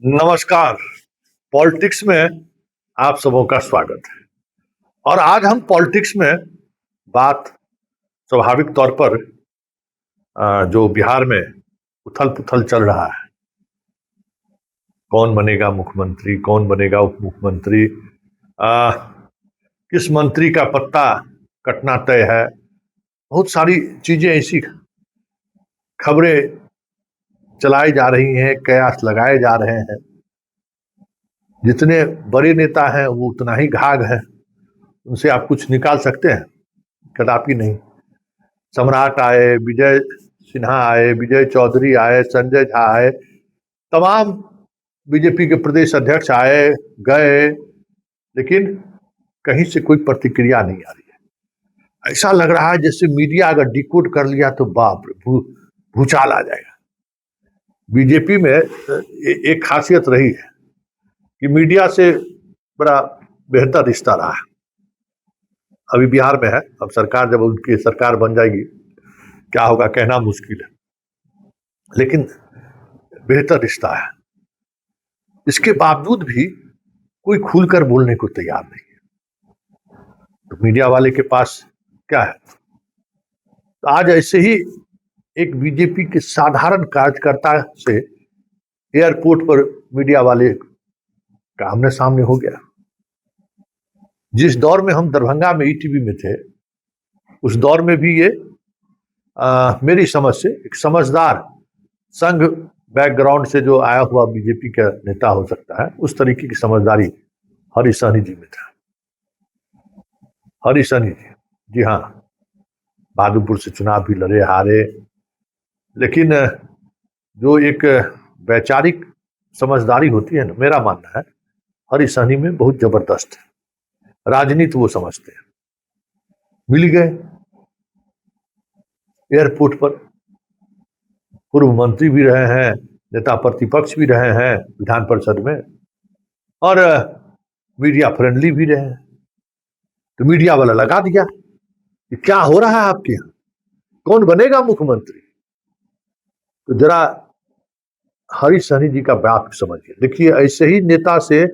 नमस्कार। पॉलिटिक्स में आप सबों का स्वागत है। और आज हम पॉलिटिक्स में बात स्वाभाविक तौर पर जो बिहार में उथल पुथल चल रहा है, कौन बनेगा मुख्यमंत्री, कौन बनेगा उप मुख्यमंत्री, किस मंत्री का पत्ता कटना तय है, बहुत सारी चीजें ऐसी खबरें चलाई जा रही हैं, कयास लगाए जा रहे हैं। जितने बड़े नेता हैं वो उतना ही घाघ है, उनसे आप कुछ निकाल सकते हैं? कदापि नहीं। सम्राट आए, विजय सिन्हा आए, विजय चौधरी आए, संजय झा आए, तमाम बीजेपी के प्रदेश अध्यक्ष आए गए, लेकिन कहीं से कोई प्रतिक्रिया नहीं आ रही है। ऐसा लग रहा है जैसे मीडिया अगर डिकोड कर लिया तो बाप रे, भूचाल आ जाएगा। बीजेपी में एक खासियत रही है कि मीडिया से बड़ा बेहतर रिश्ता रहा है। अभी बिहार में है, अब सरकार जब उनकी सरकार बन जाएगी क्या होगा कहना मुश्किल है, लेकिन बेहतर रिश्ता है। इसके बावजूद भी कोई खुलकर बोलने को तैयार नहीं है। तो मीडिया वाले के पास क्या है? तो आज ऐसे ही एक बीजेपी के साधारण कार्यकर्ता से एयरपोर्ट पर मीडिया वाले का आमने सामने हो गया। जिस दौर में हम दरभंगा में ईटीवी में थे, उस दौर में भी ये मेरी समझ से एक समझदार संघ बैकग्राउंड से जो आया हुआ बीजेपी का नेता हो सकता है, उस तरीके की समझदारी हरी सहनी जी में था। हरी सहनी जी, हाँ, बहादुरपुर से चुनाव भी लड़े, हारे, लेकिन जो एक वैचारिक समझदारी होती है ना, मेरा मानना है हरी सहनी में बहुत जबरदस्त है। राजनीति वो समझते हैं। मिल गए एयरपोर्ट पर, पूर्व मंत्री भी रहे हैं, नेता प्रतिपक्ष भी रहे हैं विधान परिषद में, और मीडिया फ्रेंडली भी रहे हैं। तो मीडिया वाला लगा दिया कि क्या हो रहा है आपके यहाँ, कौन बनेगा मुख्यमंत्री। तो जरा हरी सहनी जी का बात समझिए। देखिए, ऐसे ही नेता से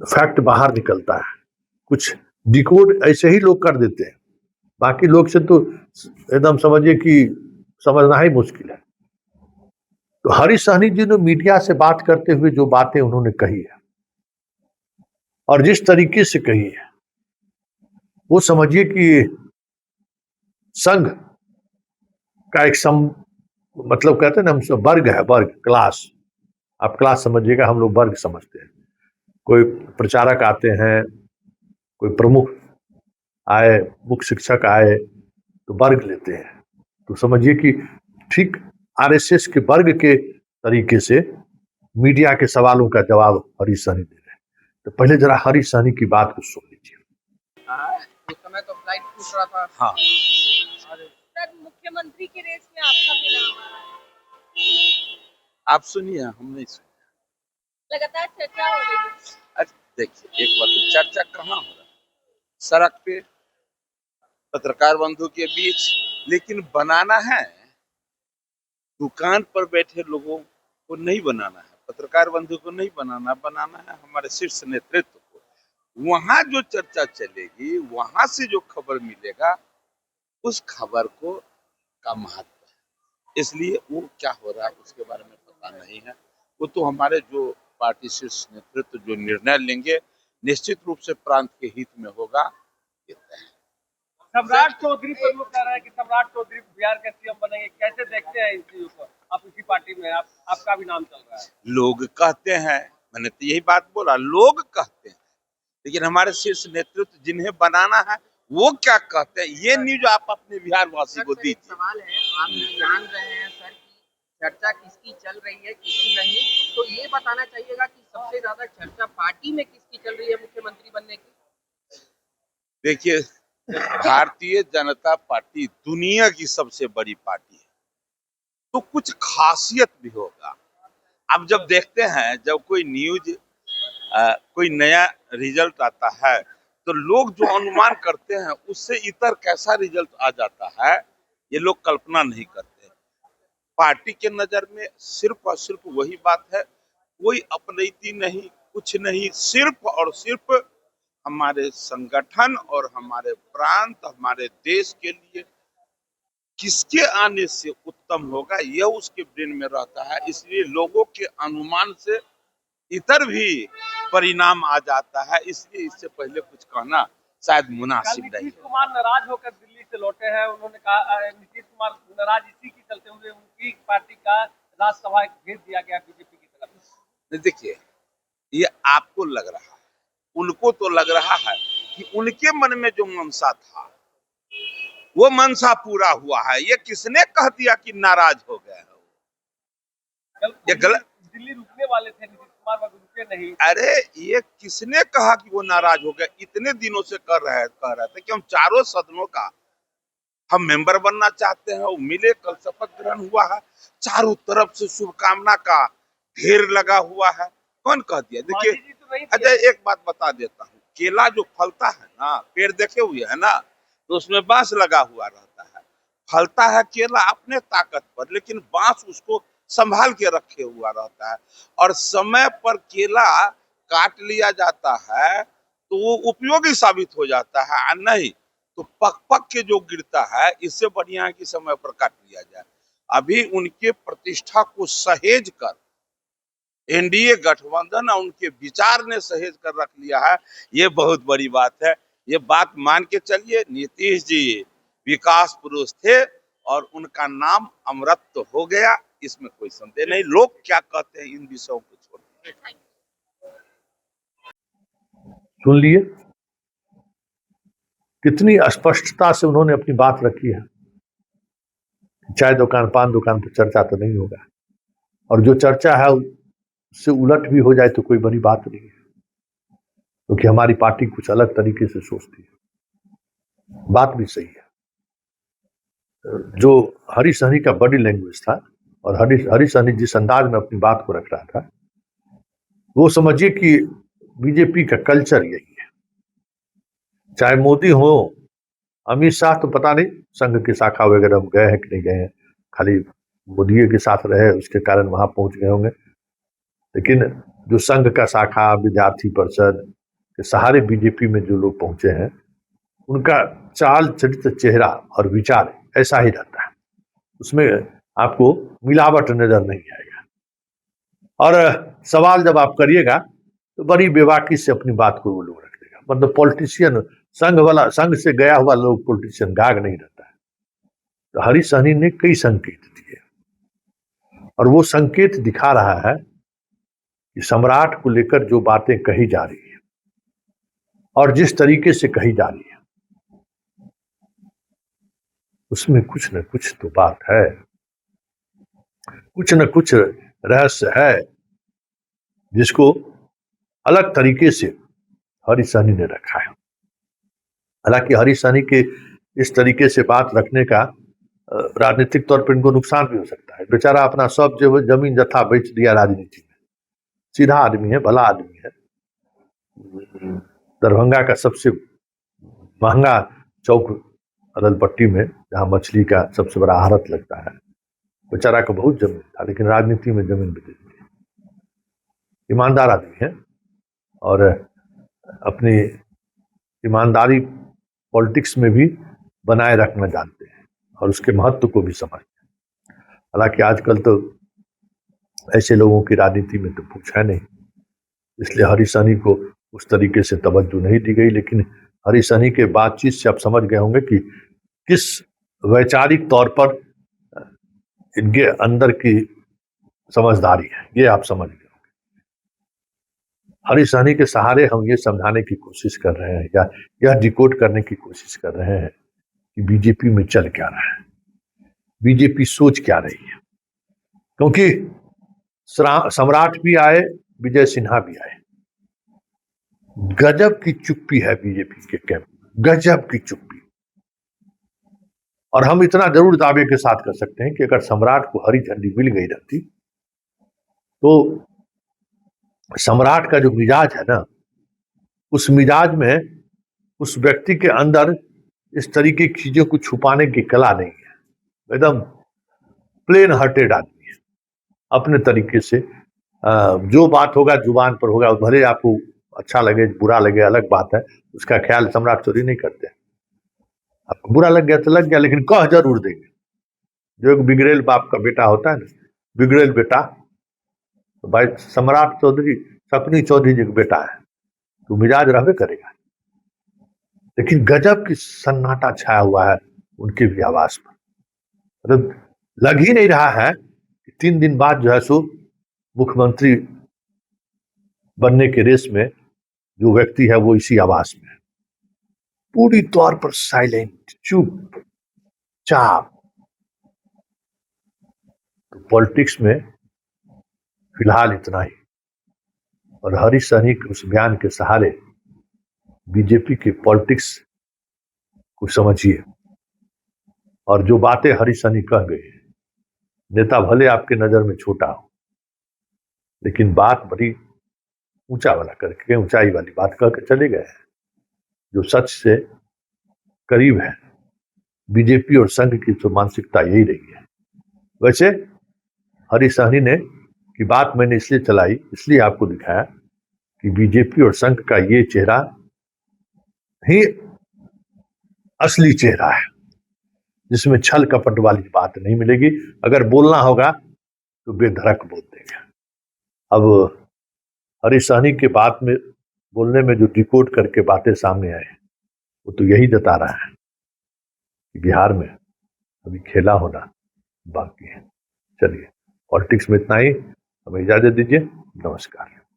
फैक्ट बाहर निकलता है, कुछ डिकोड ऐसे ही लोग कर देते हैं, बाकी लोग से तो एकदम समझिए कि समझना ही मुश्किल है। तो हरी सहनी जी ने मीडिया से बात करते हुए जो बातें उन्होंने कही है और जिस तरीके से कही है, वो समझिए कि संघ का एक मतलब कहते हैं ना, हम वर्ग है, वर्ग, क्लास। आप क्लास समझिएगा, हम लोग वर्ग समझते हैं। कोई प्रचारक आते हैं, कोई प्रमुख आए, मुख्य शिक्षक आए, तो वर्ग लेते हैं। तो समझिए कि ठीक आरएसएस के वर्ग के तरीके से मीडिया के सवालों का जवाब हरी सहनी दे रहे हैं। तो पहले जरा हरी सहनी की बात को सुन लीजिए। उस समय तो फ्लाइट छूट रहा था। हाँ, सर, मुख्यमंत्री की रेस में आपका भी नाम आ रहा है। आप सुनिए, हम नहीं सुनिए। लगातार चर्चा हो रही है। अच्छा देखिए, एक बात, चर्चा कहाँ हो रहा है? सड़क पे, पत्रकार बंधु के बीच। लेकिन बनाना है दुकान पर बैठे लोगों को नहीं बनाना है, पत्रकार बंधु को नहीं बनाना, बनाना है हमारे शीर्ष नेतृत्व को। वहां जो चर्चा चलेगी, वहां से जो खबर मिलेगा, उस खबर को का महत्व है। इसलिए वो क्या हो रहा है उसके बारे में पता नहीं है। वो तो हमारे जो पार्टी शीर्ष नेतृत्व जो निर्णय लेंगे, निश्चित रूप से प्रांत के हित में होगा, ये तय है। सम्राट चौधरी पर लोग कह रहे हैं कि सम्राट चौधरी बिहार के सीएम बनेंगे, कैसे देखते हैं इन चीजों को? आप इसी पार्टी में, आपका भी नाम चल रहा है। लोग कहते हैं, मैंने तो यही बात बोला, लोग कहते हैं, लेकिन हमारे शीर्ष नेतृत्व जिन्हें बनाना है वो क्या कहते हैं, ये न्यूज आप अपने बिहार वासी को दीजिए। सवाल है, आप जान रहे हैं सर की चर्चा किसकी चल रही है, किसकी नहीं, तो ये बताना चाहिएगा कि सबसे ज्यादा चर्चा पार्टी में किसकी चल रही है मुख्यमंत्री बनने की? देखिए, भारतीय जनता पार्टी दुनिया की सबसे बड़ी पार्टी है, तो कुछ खासियत भी होगा। अब जब देखते हैं, जब कोई न्यूज कोई नया रिजल्ट आता है, तो लोग जो अनुमान करते हैं उससे इतर कैसा रिजल्ट आ जाता है, ये लोग कल्पना नहीं करते। पार्टी के नजर में सिर्फ और सिर्फ वही बात है, कोई अपनीति नहीं, कुछ नहीं, सिर्फ और सिर्फ हमारे संगठन और हमारे प्रांत, हमारे देश के लिए किसके आने से उत्तम होगा, यह उसके ब्रेन में रहता है। इसलिए लोगों के अनुमान से इतर भी परिणाम आ जाता है, इसलिए इससे पहले कुछ कहना शायद मुनासिब नहीं नीतीश है। कुमार नाराज होकर दिल्ली से लौटे हैं। उन्होंने कहा नीतीश कुमार नाराज इसी के चलते हुए उनकी पार्टी का राज्यसभा भेज दिया गया बीजेपी की तरफ। देखिए, ये आपको लग रहा है, उनको तो लग रहा है कि उनके मन में जो मनसा था वो मनसा पूरा हुआ है। ये किसने कह दिया कि नाराज हो गए हैं? ये गलत। दिल्ली रुकने वाले थे नीतीश कुमार, मगर रुके नहीं। अरे ये किसने कहा कि वो नाराज हो गए? इतने दिनों से कह रहे थे कि हम चारों सदनों का हम मेंबर बनना चाहते हैं। वो मिले, कल शपथ ग्रहण हुआ है, चारों तरफ से शुभकामना का ढेर लगा हुआ है। कौन कह दिया? देखिए, अच्छा एक बात बता देता हूँ, केला जो फलता है ना, पेड़ देखे हुए है ना, तो उसमें बांस लगा हुआ रहता है। फलता है केला अपने ताकत पर, लेकिन बांस उसको संभाल के रखे हुआ रहता है। और समय पर केला काट लिया जाता है तो वो उपयोगी साबित हो जाता है, और नहीं तो पक पक के जो गिरता है। इससे बढ़िया है कि समय पर काट लिया जाए। अभी उनके प्रतिष्ठा को सहेज कर एनडीए गठबंधन और उनके विचार ने सहेज कर रख लिया है, ये बहुत बड़ी बात है। ये बात मान के चलिए, नीतीश जी विकास पुरुष थे और उनका नाम अमरत्व हो गया, इसमें कोई संदेह नहीं। लोग क्या कहते हैं इन विषयों को छोड़। सुन लिए कितनी स्पष्टता से उन्होंने अपनी बात रखी है। चाय दुकान, पान दुकान पर चर्चा तो नहीं होगा, और जो चर्चा है उससे उलट भी हो जाए तो कोई बड़ी बात नहीं है, क्योंकि हमारी पार्टी कुछ अलग तरीके से सोचती है। बात भी सही है। जो हरीश सहनी का बॉडी लैंग्वेज था और हरीश सहनी जिस अंदाज में अपनी बात को रख रहा था, वो समझिए कि बीजेपी का कल्चर यही है। चाहे मोदी हो, अमित शाह तो पता नहीं संघ की शाखा वगैरह हम गए हैं कि नहीं गए हैं, खाली मोदी के साथ रहे उसके कारण वहां पहुंच गए होंगे। लेकिन जो संघ का शाखा, विद्यार्थी परिषद के सहारे बीजेपी में जो लोग पहुंचे हैं, उनका चाल चरित्र, चेहरा और विचार ऐसा ही रहता है। उसमें आपको मिलावट नजर नहीं आएगा। और सवाल जब आप करिएगा तो बड़ी बेबाकी से अपनी बात को वो लोग रख देगा। मतलब पॉलिटिशियन, संघ से गया हुआ लोग पॉलिटिशियन गाग नहीं रहता है। तो हरीश सहनी ने कई संकेत दिए, और वो संकेत दिखा रहा है कि सम्राट को लेकर जो बातें कही जा रही है और जिस तरीके से कही जा रही है, उसमें कुछ न कुछ तो बात है, कुछ न कुछ रहस्य है, जिसको अलग तरीके से हरीश सहनी ने रखा है। हालांकि हरीश सहनी के इस तरीके से बात रखने का राजनीतिक तौर पर इनको नुकसान भी हो सकता है। बेचारा अपना सब जमीन जत्था बेच दिया राजनीति में। सीधा आदमी है, भला आदमी है। दरभंगा का सबसे महंगा चौक अदलपट्टी में, जहाँ मछली का सबसे बड़ा आड़त लगता है, बेचारा को बहुत जमीन था, लेकिन राजनीति में जमीन बेच दी। ईमानदार आदमी है और अपनी ईमानदारी पॉलिटिक्स में भी बनाए रखना जानते हैं और उसके महत्व को भी समझते हैं। हालांकि आजकल तो ऐसे लोगों की राजनीति में तो पूछ है नहीं, इसलिए हरीश सहनी को उस तरीके से तवज्जो नहीं दी गई। लेकिन हरीश सहनी के बातचीत से आप समझ गए होंगे कि किस वैचारिक तौर पर इनके अंदर की समझदारी है, ये आप समझ गए होंगे। हरीश सहनी के सहारे हम ये समझाने की कोशिश कर रहे हैं, या यह डिकोड करने की कोशिश कर रहे हैं कि बीजेपी में चल क्या रहा है, बीजेपी सोच क्या रही है। क्योंकि सम्राट भी आए, विजय सिन्हा भी आए, गजब की चुप्पी है बीजेपी के कैंप, गजब की चुप्पी। और हम इतना जरूर दावे के साथ कर सकते हैं कि अगर सम्राट को हरी झंडी मिल गई रहती तो सम्राट का जो मिजाज है ना, उस मिजाज में उस व्यक्ति के अंदर इस तरीके की चीजों को छुपाने की कला नहीं है। एकदम प्लेन हार्टेड आदमी है, अपने तरीके से जो बात होगा जुबान पर होगा, भले आपको अच्छा लगे बुरा लगे अलग बात है, उसका ख्याल सम्राट चौधरी नहीं करते। आपको बुरा लग गया तो लग गया, लेकिन कह जरूर देंगे। जो एक बिगड़ेल बाप का बेटा होता है ना, बिगड़ेल बेटा, तो भाई सम्राट चौधरी शकुनी चौधरी जी का बेटा है, तो मिजाज रहबे करेगा। लेकिन गजब की सन्नाटा छाया हुआ है उनकी भी आवाज पर, मतलब लग ही नहीं रहा है कि 3 दिन बाद जो है सो मुख्यमंत्री बनने के रेस में जो व्यक्ति है वो इसी आवास में है। पूरी तौर पर साइलेंट, चुप चाप। तो पॉलिटिक्स में फिलहाल इतना ही। और हरी सहनी के उस बयान के सहारे बीजेपी के पॉलिटिक्स को समझिए। और जो बातें हरी सहनी कह गए, नेता भले आपके नजर में छोटा हो, लेकिन बात बड़ी ऊंचा वाला करके, ऊंचाई वाली बात कह के चले गए हैं, जो सच से करीब है। बीजेपी और संघ की तो मानसिकता यही रही है। वैसे हरी सहनी ने की बात मैंने इसलिए चलाई, इसलिए आपको दिखाया कि बीजेपी और संघ का ये चेहरा ही असली चेहरा है, जिसमें छल कपट वाली बात नहीं मिलेगी। अगर बोलना होगा तो बेधड़क बोल देंगे। अब हरी सहनी के बात में बोलने में जो डिकोड करके बातें सामने आए, वो तो यही जता रहा है कि बिहार में अभी खेला होना बाकी है। चलिए, पॉलिटिक्स में इतना ही, हमें इजाजत दीजिए। नमस्कार।